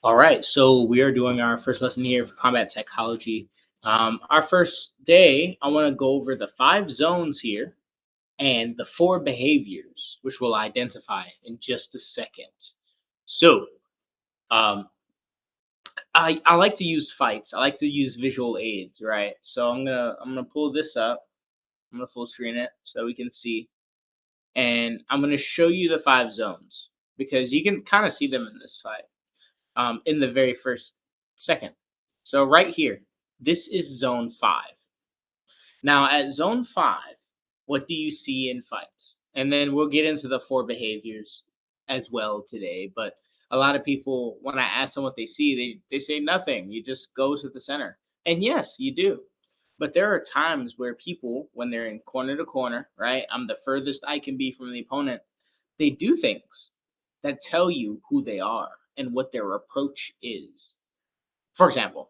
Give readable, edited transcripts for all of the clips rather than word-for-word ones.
All right, so we are doing our first lesson here for combat psychology. Our first day, I want to go over the 5 zones here and the 4 behaviors, which we'll identify in just a second. So, um, I like to use fights. I like to use visual aids, right? So I'm gonna pull this up. I'm gonna full screen it so we can see, and I'm gonna show you the 5 zones because you can kind of see them in this fight. In the very first second. So right here, this is zone 5. Now at zone 5, what do you see in fights? And then we'll get into the 4 behaviors as well today. But a lot of people, when I ask them what they see, they say nothing. You just go to the center. And yes, you do. But there are times where people, when they're in corner to corner, right? I'm the furthest I can be from the opponent. They do things that tell you who they are and what their approach is. For example,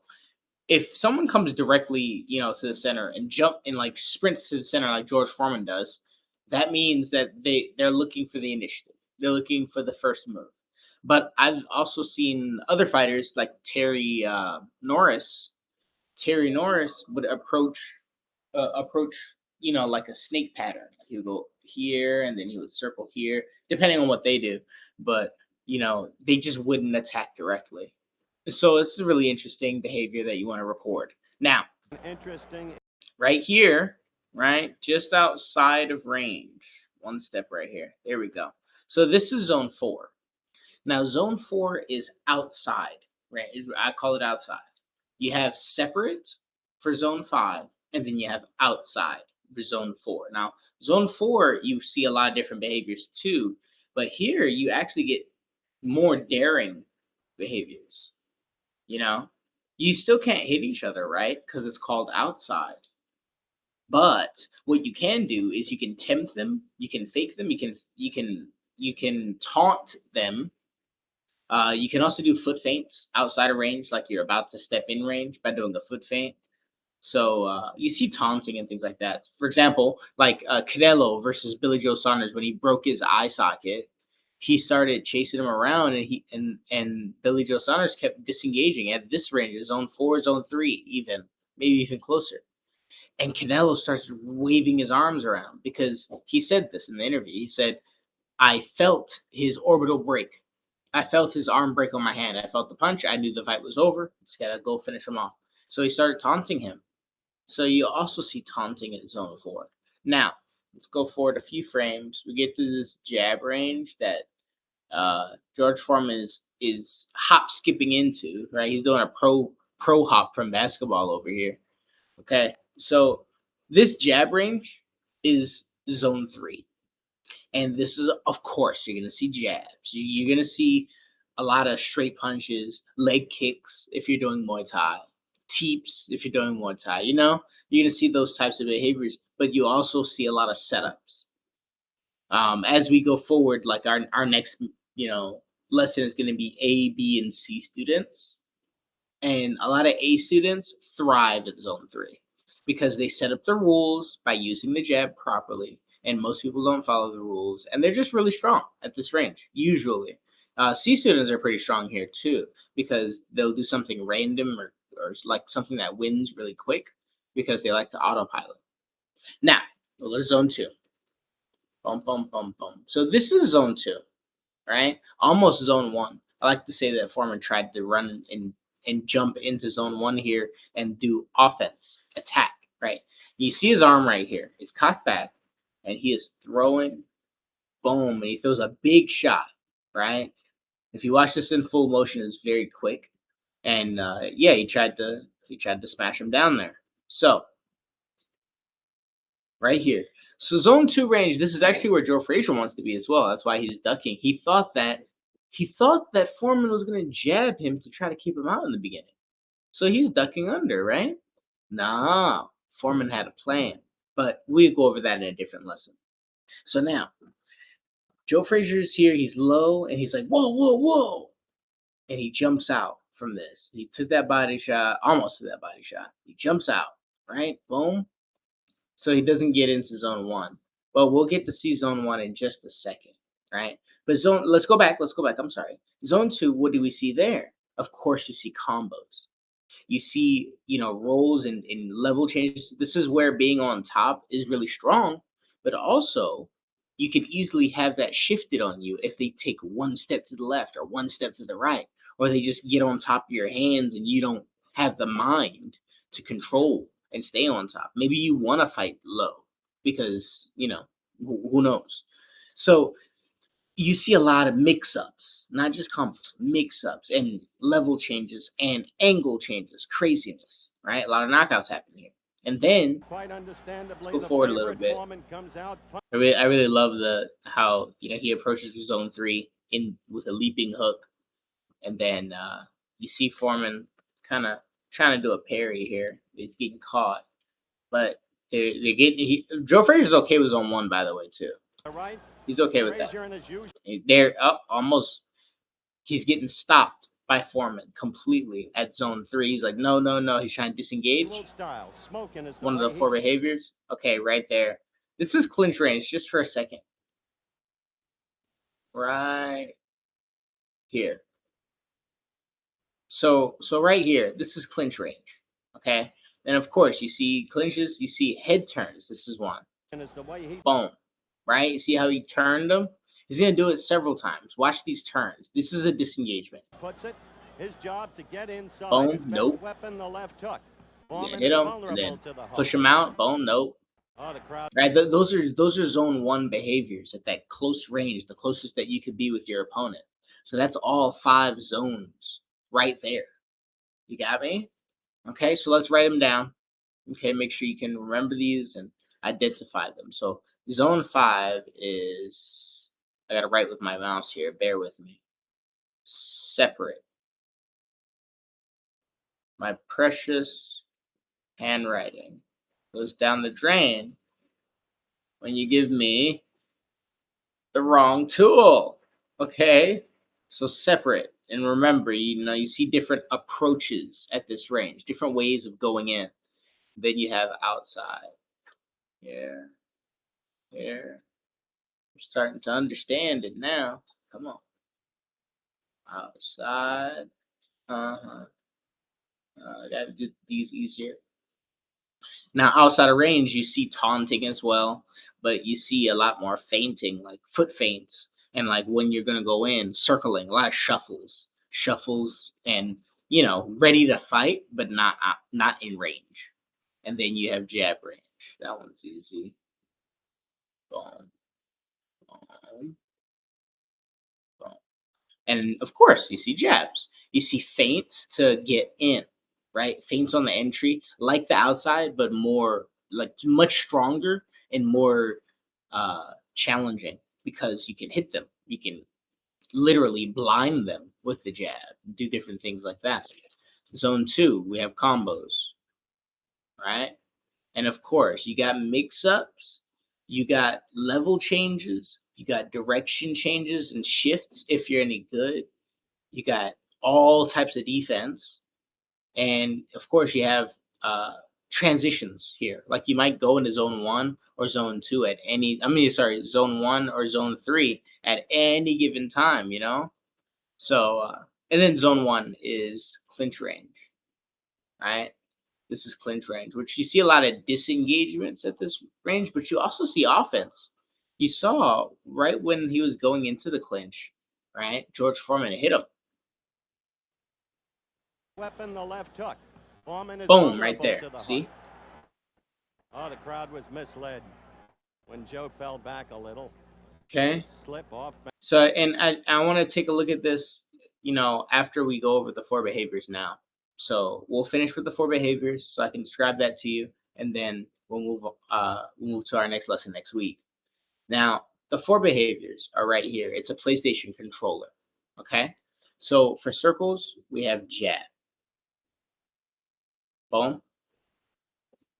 if someone comes directly, to the center and jump and like sprints to the center like George Foreman does, that means that they're looking for the initiative. They're looking for the first move. But I've also seen other fighters like Norris. Terry Norris would approach, like a snake pattern. He would go here and then he would circle here, depending on what they do. But they just wouldn't attack directly. So this is a really interesting behavior that you want to record. Now, Interesting. right here, right, just outside of range, one step right here. There we go. So this is zone 4. Now, zone 4 is outside, right? I call it outside. You have separate for zone 5, and then you have outside for zone 4. Now, zone 4, you see a lot of different behaviors too, but here you actually get more daring behaviors. You still can't hit each other, right? Because it's called outside. But what you can do is you can tempt them, you can fake them, you can taunt them. You can also do foot feints outside of range, like you're about to step in range by doing a foot feint. So you see taunting and things like that. For example, like Canelo versus Billy Joe Saunders, when he broke his eye socket, he started chasing him around, and and Billy Joe Saunders kept disengaging at this range, zone 4, zone 3, even maybe even closer. And Canelo starts waving his arms around because he said this in the interview. He said, "I felt his orbital break. I felt his arm break on my hand. I felt the punch. I knew the fight was over. Just gotta go finish him off." So he started taunting him. So you also see taunting in zone 4. Now, let's go forward a few frames. We get to this jab range that George Foreman is hop skipping into, right? He's doing a pro hop from basketball over here. Okay, so this jab range is zone 3. And this is, of course, you're going to see jabs. You're going to see a lot of straight punches, leg kicks if you're doing Muay Thai, teeps if you're doing Muay Thai. You're going to see those types of behaviors, but you also see a lot of setups. As we go forward, like our next, lesson is going to be A, B, and C students. And a lot of A students thrive at zone 3 because they set up the rules by using the jab properly. And most people don't follow the rules, and they're just really strong at this range, usually. C students are pretty strong here too because they'll do something random or like something that wins really quick because they like to autopilot. Now, we'll go to zone 2. Boom, boom, boom, boom. So this is zone 2, right? Almost zone 1. I like to say that Foreman tried to run and jump into zone 1 here and do offense, attack, right? You see his arm right here. It's cocked back. And he is throwing, boom, and he throws a big shot, right? If you watch this in full motion, it's very quick. And he tried to smash him down there. So right here. So zone 2 range, this is actually where Joe Frazier wants to be as well. That's why he's ducking. He thought that Foreman was gonna jab him to try to keep him out in the beginning. So he's ducking under, right? No, Foreman had a plan. But we'll go over that in a different lesson. So now, Joe Frazier's here. He's low, and he's like, whoa, whoa, whoa. And he jumps out from this. He took that body shot, almost took that body shot. He jumps out, right? Boom. So he doesn't get into zone 1. But we'll get to see zone 1 in just a second, right? But let's go back. I'm sorry. Zone 2, what do we see there? Of course, you see combos. You see, rolls and level changes. This is where being on top is really strong, but also you could easily have that shifted on you if they take one step to the left or one step to the right, or they just get on top of your hands and you don't have the mind to control and stay on top. Maybe you want to fight low because, who knows? So you see a lot of mix-ups, not just combos, mix-ups and level changes and angle changes, craziness, right? A lot of knockouts happen here. And then Quite let's understandably, go the forward a little favorite bit. Foreman comes out. I really love the how he approaches the zone three in with a leaping hook, and then you see Foreman kind of trying to do a parry here. He's getting caught, but they're getting. Joe Frazier's okay with zone one, by the way, too. Right, He's okay with that. Frazier in his usual They're up almost. He's getting stopped by Foreman completely at zone three. He's like, no, no, no. He's trying to disengage. style. Smoking is the One of way the four behaviors. Okay, right there. This is clinch range just for a second. Right here. So right here, this is clinch range. Okay. Then of course you see clinches, you see head turns. This is one. is the way he Boom. Right? You see how he turned them? He's gonna do it several times. Watch these turns. This is a disengagement. puts it. His job to get inside. Boom. His best Nope. weapon, the left hook. Yeah, Foreman hit is him vulnerable and then to the hook. push him out. Boom. Nope. Oh, the crowd. Right? Those are zone one behaviors at that close range, the closest that you could be with your opponent. So that's all 5 zones right there. You got me? Okay, so let's write them down. Okay, make sure you can remember these and identify them. So zone 5 is, I gotta write with my mouse here, bear with me. Separate. My precious handwriting goes down the drain when you give me the wrong tool. Okay? So separate. And remember, you see different approaches at this range, different ways of going in. Then you have outside. Here. Here. We're starting to understand it now. Come on. Outside. Uh-huh. I gotta do these easier. Now, outside of range, you see taunting as well, but you see a lot more feinting, like foot feints, and like when you're gonna go in, circling, a lot of shuffles, and ready to fight, but not in range. And then you have jab range. That one's easy. Boom, boom, boom. And of course, you see jabs. You see feints to get in, right? Feints on the entry, like the outside, but more like much stronger and more challenging because you can hit them. You can literally blind them with the jab, do different things like that. Zone 2, we have combos, right? And of course, you got mix ups, you got level changes, you got direction changes and shifts if you're any good. You got all types of defense. And of course, you have transitions here. Like you might go into zone 1 or zone 2 at zone 1 or zone 3 at any given time. So, and then zone 1 is clinch range, right? This is clinch range, which you see a lot of disengagements at this range, but you also see offense. You saw right when he was going into the clinch, right? George Foreman hit him. Weapon, the left hook. Foreman is Boom, right vulnerable there. to the See? hook. Oh, the crowd was misled when Joe fell back a little. Okay. Slip off. So, and I want to take a look at this, after we go over the 4 behaviors now. So we'll finish with the 4 behaviors so I can describe that to you, and then we'll move to our next lesson next week. Now, the 4 behaviors are right here. It's a PlayStation controller. Okay. So for circles, we have jab. Boom.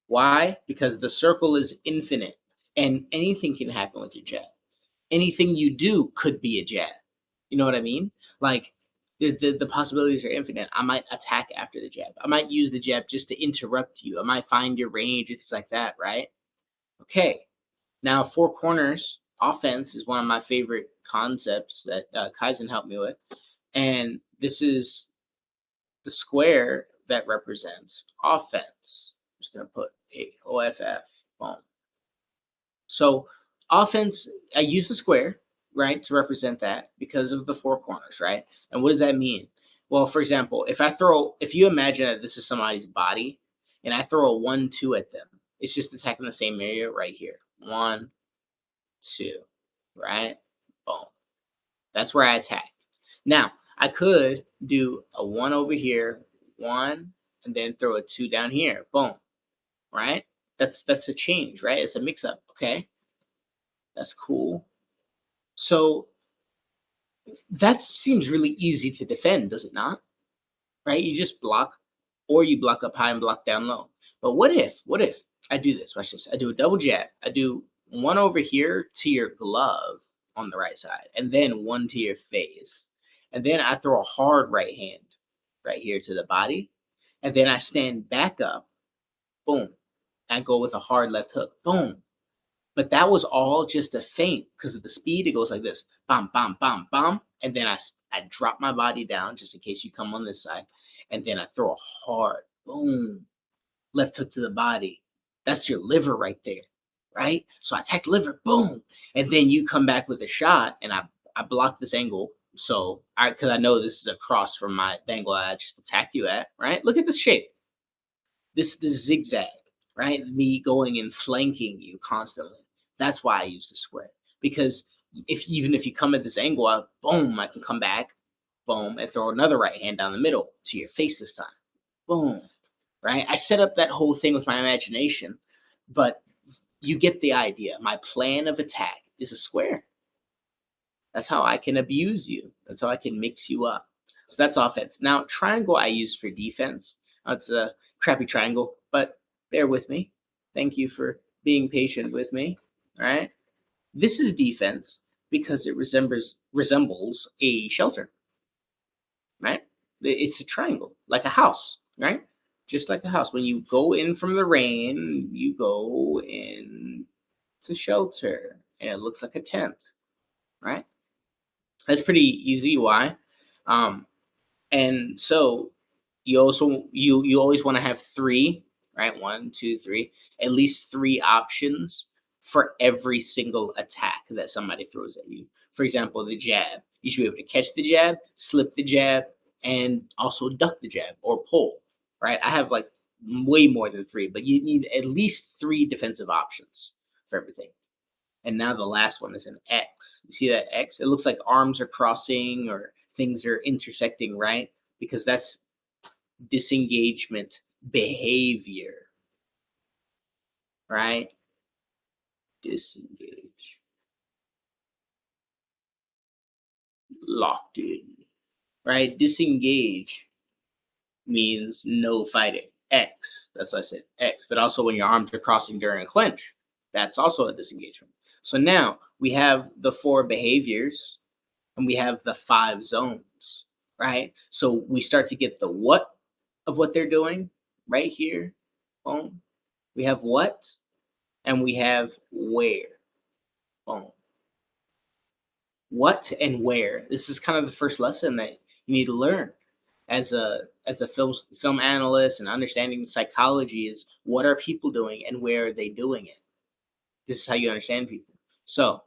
Why? Because the circle is infinite and anything can happen with your jab. Anything you do could be a jab. You know what I mean? Like the possibilities are infinite. I might attack after the jab. I might use the jab just to interrupt you. I might find your range, things like that, right? Okay. Now, 4 corners offense is one of my favorite concepts that Kaizen helped me with. And this is the square that represents offense. I'm just gonna put OFF. Boom. So offense, I use the square, right, to represent that because of the four corners, right? And what does that mean? Well, for example, if you imagine that this is somebody's body and I throw a 1-2 at them, it's just attacking the same area right here. 1, 2, right? Boom. That's where I attacked. Now, I could do a 1 over here, 1, and then throw a 2 down here. Boom. Right? That's a change, right? It's a mix up. Okay. That's cool. So that seems really easy to defend, does it not? Right? You just block, or you block up high and block down low. But what if I do this? Watch this. I do a double jab. I do 1 over here to your glove on the right side, and then 1 to your face. And then I throw a hard right hand right here to the body. And then I stand back up. Boom. I go with a hard left hook. Boom. But that was all just a feint because of the speed. It goes like this, bam, bam, bam, bam, and then I drop my body down just in case you come on this side, and then I throw a hard boom left hook to the body. That's your liver right there, right? So I attack liver, boom, and then you come back with a shot, and I block this angle. So because I know this is across from the angle I just attacked you at, right? Look at this shape. This zigzag, right? Me going and flanking you constantly. That's why I use the square. Because even if you come at this angle, boom, I can come back, boom, and throw another right hand down the middle to your face this time. Boom. Right? I set up that whole thing with my imagination, but you get the idea. My plan of attack is a square. That's how I can abuse you. That's how I can mix you up. So that's offense. Now, triangle I use for defense. It's a crappy triangle, but bear with me. Thank you for being patient with me. All right. This is defense because it resembles a shelter. Right? It's a triangle, like a house, right? Just like a house. When you go in from the rain, you go in to shelter, and it looks like a tent, right? That's pretty easy. Why? And so you always want to have 3, right? 1, 2, 3, at least 3 options for every single attack that somebody throws at you. For example, the jab. You should be able to catch the jab, slip the jab, and also duck the jab or pull, right? I have like way more than 3, but you need at least 3 defensive options for everything. And now the last one is an X. You see that X? It looks like arms are crossing or things are intersecting, right? Because that's disengagement behavior, right? Disengage. Locked in, right? Disengage means no fighting. X, that's what I said, X. But also when your arms are crossing during a clinch, that's also a disengagement. So now we have the 4 behaviors and we have the 5 zones, right? So we start to get the what of what they're doing right here. Boom. We have what and we have where. Boom. What and where. This is kind of the first lesson that you need to learn as a film analyst and understanding psychology is what are people doing and where are they doing it. This is how you understand people. So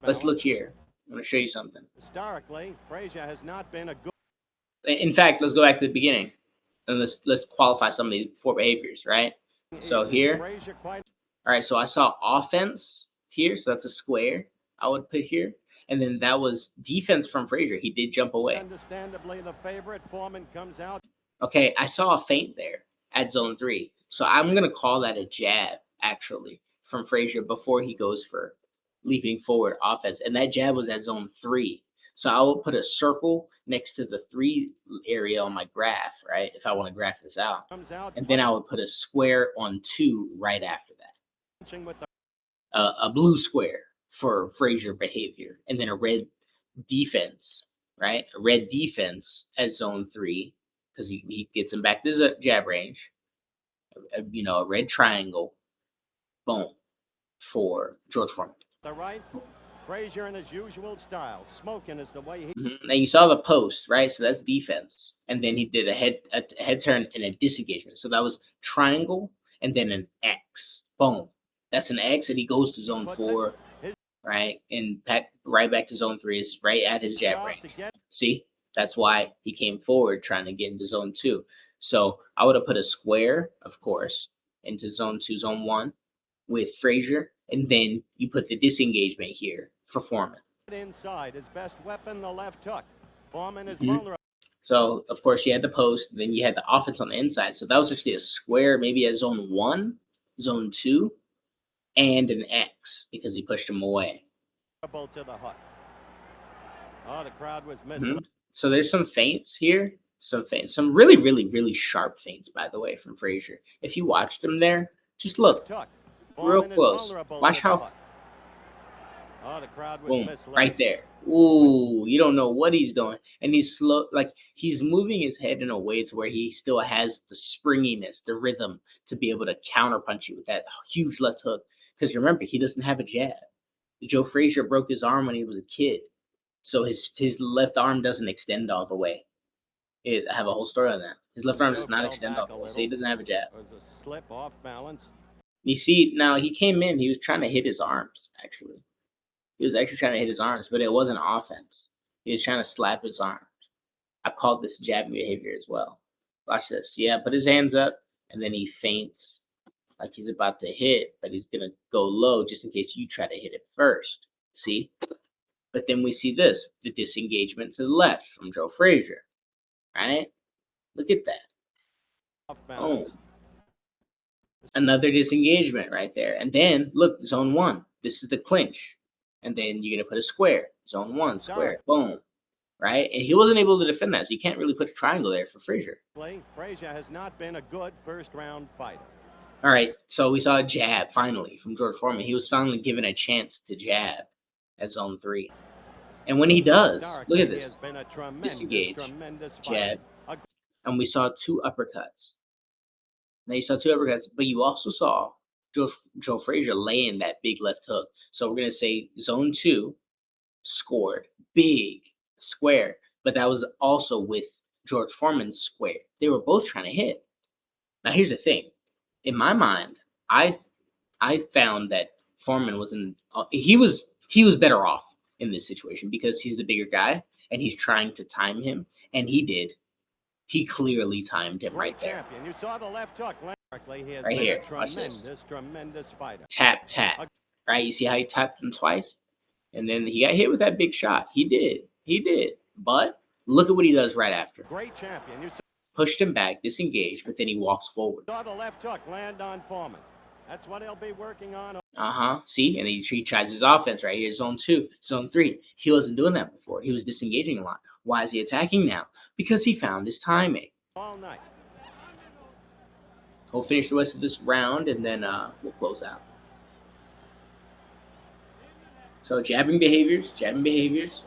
let's look here. I'm going to show you something. Historically, Frazier has not been a good. In fact, let's go back to the beginning and let's qualify some of these 4 behaviors, right? So here, all right. So I saw offense here, so that's a square I would put here, and then that was defense from Frazier. He did jump away. Understandably, the favorite Foreman comes out. Okay, I saw a feint there at zone 3, so I'm gonna call that a jab actually from Frazier before he goes for leaping forward offense, and that jab was at zone 3. So I will put a circle next to the 3 area on my graph, right? If I want to graph this out, and then I would put a square on 2 right after that. A blue square for Frazier behavior, and then a red defense, right? A red defense at zone 3 because he gets him back to the jab range. A red triangle, boom, for George Foreman. The right. Frazier in his usual style. Smoking is the way he. Now you saw the post, right? So that's defense, and then he did a head turn and a disengagement. So that was triangle and then an X. Boom. That's an X, and he goes to zone 4, right, and right back to zone 3. Is right at his jab range. See, that's why he came forward trying to get into zone 2. So I would have put a square, of course, into zone 2, zone 1 with Frazier, and then you put the disengagement here for Foreman. Inside, his best weapon, the left hook. Foreman is vulnerable. So, of course, you had the post, then you had the offense on the inside. So that was actually a square, maybe a zone 1, zone 2, and an X because he pushed him away. To the hook. Oh, the crowd was missing. So there's some feints here. Some really, really, really sharp feints, by the way, from Frazier. If you watched them there, just look real close. Watch how. Oh, the crowd was Boom, misled. right there. Ooh, you don't know what he's doing. And he's slow, like he's moving his head in a way to where he still has the springiness, the rhythm to be able to counterpunch you with that huge left hook. Because remember, he doesn't have a jab. Joe Frazier broke his arm when he was a kid. So his left arm doesn't extend all the way. I have a whole story on that. His left arm does not extend all the way, so he doesn't have a jab. It was a slip off balance. You see, now he came in, he was trying to hit his arms, actually. He was actually trying to hit his arms, but it wasn't offense. He was trying to slap his arms. I called this jabbing behavior as well. Watch this. Yeah, put his hands up, and then he feints like he's about to hit, but he's going to go low just in case you try to hit it first. See? But then we see this, the disengagement to the left from Joe Frazier. Right? Look at that. Off balance. Oh. Another disengagement right there. And then, look, zone 1. This is the clinch. And then you're going to put a square. Zone 1, square. Boom. Right? And he wasn't able to defend that, so you can't really put a triangle there for Frazier. Frazier has not been a good first-round fighter. All right, so we saw a jab, finally, from George Foreman. He was finally given a chance to jab at zone 3. And when he does, look at this. Disengage, jab. And we saw 2 uppercuts. Now you saw 2 uppercuts, but you also saw Joe Frazier laying that big left hook. So we're going to say zone 2 scored big square, but that was also with George Foreman's square. They were both trying to hit. Now here's the thing. In my mind, I found that Foreman he was better off in this situation because he's the bigger guy and he's trying to time him, and he did. He clearly timed him right there. Champion. You saw the left hook. Right here. Watch this. Tremendous fighter. Tap, tap. Right? You see how he tapped him twice? And then he got hit with that big shot. He did. But look at what he does right after. Great champion. You Pushed him back, disengaged, but then he walks forward. saw the left hook land on Foreman. That's what he'll be working on. See? And he tries his offense right here. Zone 2, zone 3. He wasn't doing that before. He was disengaging a lot. Why is he attacking now? Because he found his timing. All night. We'll finish the rest of this round, and then we'll close out. So jabbing behaviors,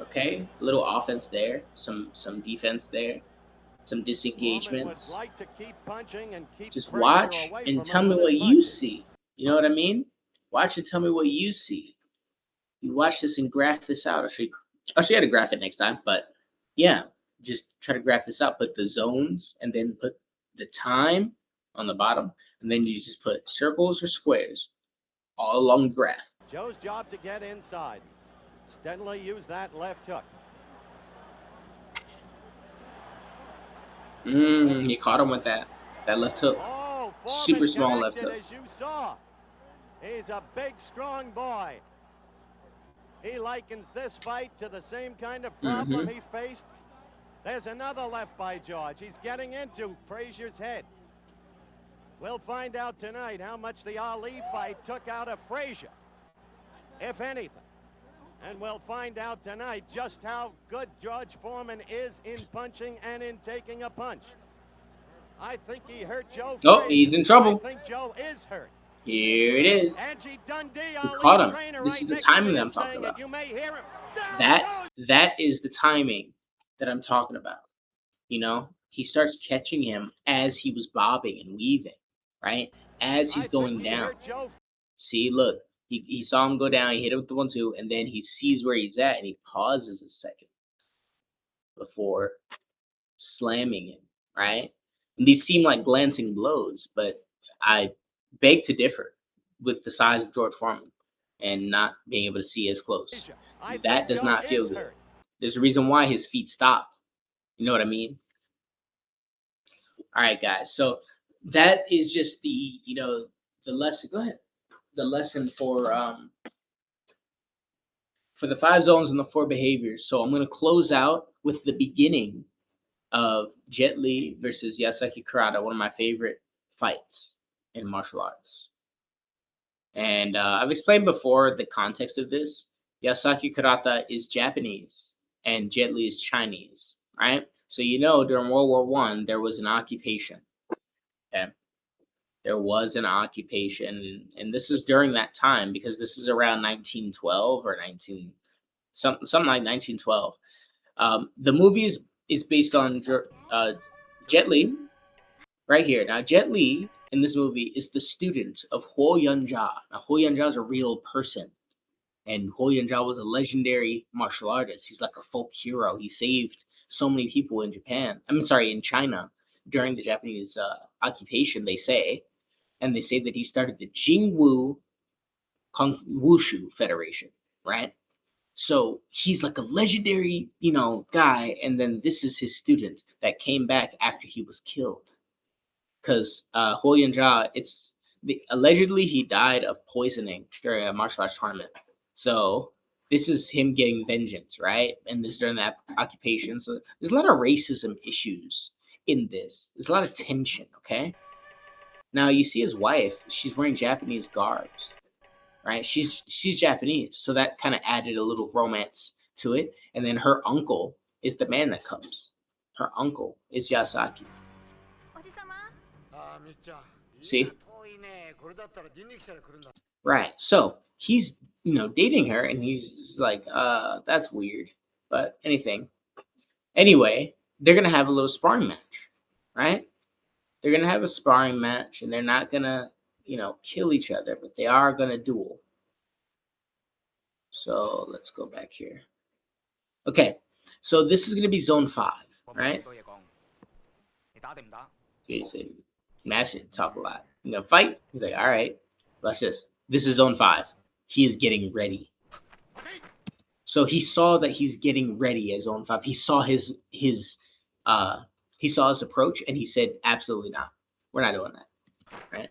okay? A little offense there, some defense there, some disengagements. Like to keep punching and keep Just Frazier watch away and from tell him me with what his you punches. see. You know what I mean? Watch and tell me what you see. You watch this and graph this out. I'll show you how to graph it next time, but yeah, just try to graph this out. Put the zones and then put the time on the bottom, and then you just put circles or squares all along the graph. Joe's job to get inside. Steadily use that left hook. You caught him with that left hook. Oh, Super small left connected, hook. as you saw. He's a big, strong boy. He likens this fight to the same kind of problem he faced. There's another left by George. He's getting into Frazier's head. We'll find out tonight how much the Ali fight took out of Frazier, if anything. And we'll find out tonight just how good George Foreman is in punching and in taking a punch. I think he hurt Joe Oh, Frazier. he's in trouble. I think Joe is hurt. Here it is. Angie Dundee, caught Ali's him. trainer, This right is the next to timing me, that I'm is talking saying about. it. You may hear him. That is the timing that I'm talking about. You know, he starts catching him as he was bobbing and weaving, right? As he's going down. See, look, He saw him go down. He hit him with the 1-2, and then he sees where he's at, and he pauses a second before slamming him. Right? And these seem like glancing blows, but I beg to differ with the size of George Foreman and not being able to see as close. I That think does Joe not feel is good. hurt. There's a reason why his feet stopped. You know what I mean? All right, guys. So that is just the lesson. Go ahead. The lesson for the 5 zones and the 4 behaviors. So I'm going to close out with the beginning of Jet Li versus Yasuaki Kurata, one of my favorite fights in martial arts. And I've explained before the context of this. Yasuaki Kurata is Japanese and Jet Li is Chinese, right? So during World War One, there was an occupation. Okay, there was an occupation, and this is during that time because this is around 1912 or something like 1912. The movie is based on Jet Li right here. Now, Jet Li in this movie is the student of Huo Yunjia. Now, Huo Yunjia is a real person, and Huo Yunjia was a legendary martial artist. He's like a folk hero. He saved so many people in Japan. In China during the Japanese occupation. They say that he started the Jingwu Kung Wushu Federation, right? So he's like a legendary, guy. And then this is his student that came back after he was killed. Because Huo Yunjia, allegedly he died of poisoning during a martial arts tournament. So this is him getting vengeance, right? And this is during that occupation. So there's a lot of racism issues in this. There's a lot of tension, okay? Now you see his wife, she's wearing Japanese garbs, right? She's Japanese, so that kind of added a little romance to it. And then her uncle is the man that comes. Her uncle is Yasaki. See? Right. So he's dating her, and he's like, that's weird. But anyway, they're gonna have a little sparring match, right? They're gonna have a sparring match, and they're not gonna, kill each other, but they are gonna duel. So let's go back here. Okay, so this is gonna be zone 5, right? So match it, talk a lot. Fight. He's like, all right, watch this. This is zone 5. He is getting ready. So he saw that he's getting ready as zone 5. He saw his approach, and he said, absolutely not. We're not doing that, right?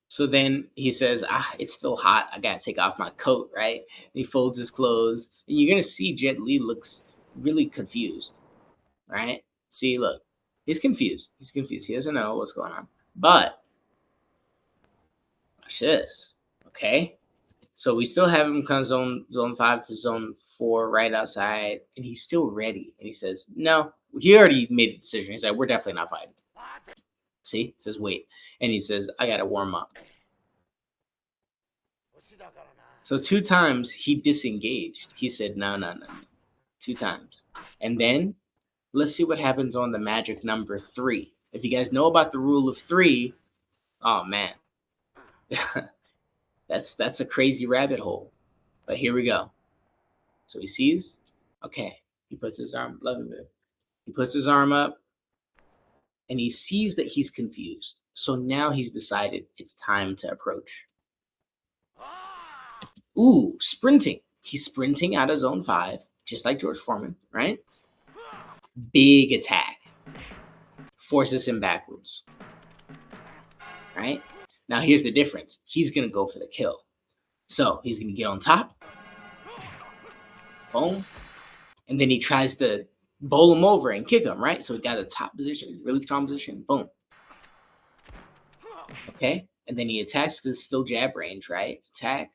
So then he says, it's still hot. I gotta take off my coat, right? And he folds his clothes, and you're gonna see Jet Li looks really confused, right? See, look, he's confused. He doesn't know what's going on. But watch this, okay? So we still have him come zone 5 to zone 4 right outside, and he's still ready. And he says, no, he already made the decision. He's like, we're definitely not fighting. See? He says, wait. And he says, I got to warm up. So 2 times he disengaged. He said, no. 2 times. And then let's see what happens on the magic number 3. If you guys know about the rule of 3, oh, man. That's a crazy rabbit hole. But here we go. So he sees, okay. He puts his arm, He puts his arm up, and he sees that he's confused. So now he's decided it's time to approach. Ooh, sprinting. He's sprinting out of zone 5, just like George Foreman, right? Big attack. Forces him backwards. Right? Now here's the difference. He's going to go for the kill. So he's going to get on top. Boom. And then he tries to bowl him over and kick him, right? So he got a top position, really strong position. Boom. Okay? And then he attacks because it's still jab range, right? Attack.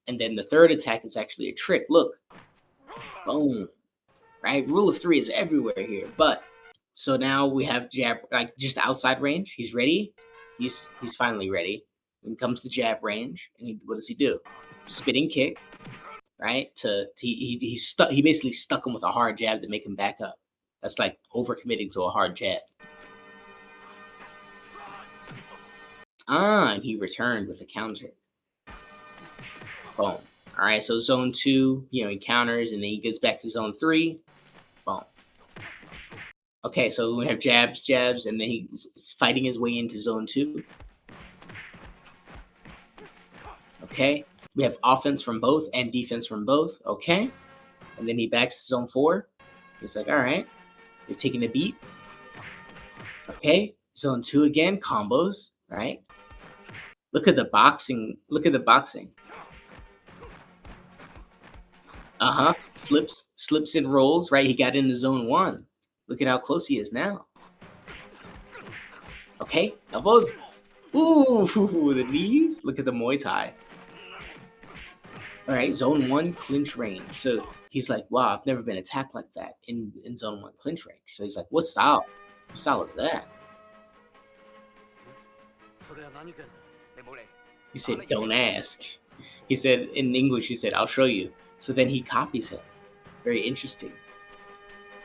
And then the third attack is actually a trick. Look. Boom. Right? Rule of 3 is everywhere here. But, so now we have jab, like just outside range. He's ready. He's finally ready. When comes to jab range, and what does he do? Spinning kick, right? He basically stuck him with a hard jab to make him back up. That's like overcommitting to a hard jab. And he returned with a counter. Boom. All right, so zone two, he counters and then he gets back to zone three. Boom. Okay, so we have jabs, jabs, and then he's fighting his way into zone two. Okay, we have offense from both and defense from both. Okay, and then he backs to zone four. He's like, all right, you're taking a beat. Okay, zone two again, combos, right? Look at the boxing. Look at the boxing. Slips and rolls, right? He got into zone one. Look at how close he is now. Okay, elbows. Ooh, the knees. Look at the Muay Thai. All right, zone one, clinch range. So he's like, wow, I've never been attacked like that in zone one clinch range. So he's like, what style? What style is that? He said, don't ask. He said, in English, he said, I'll show you. So then he copies him. Very interesting.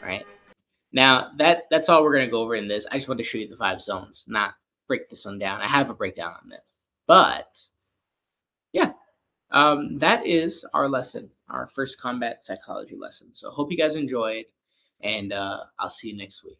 Right? Now, that's all we're going to go over in this. I just want to show you the 5 zones, not break this one down. I have a breakdown on this. But, yeah, that is our lesson, our first combat psychology lesson. So hope you guys enjoyed, and I'll see you next week.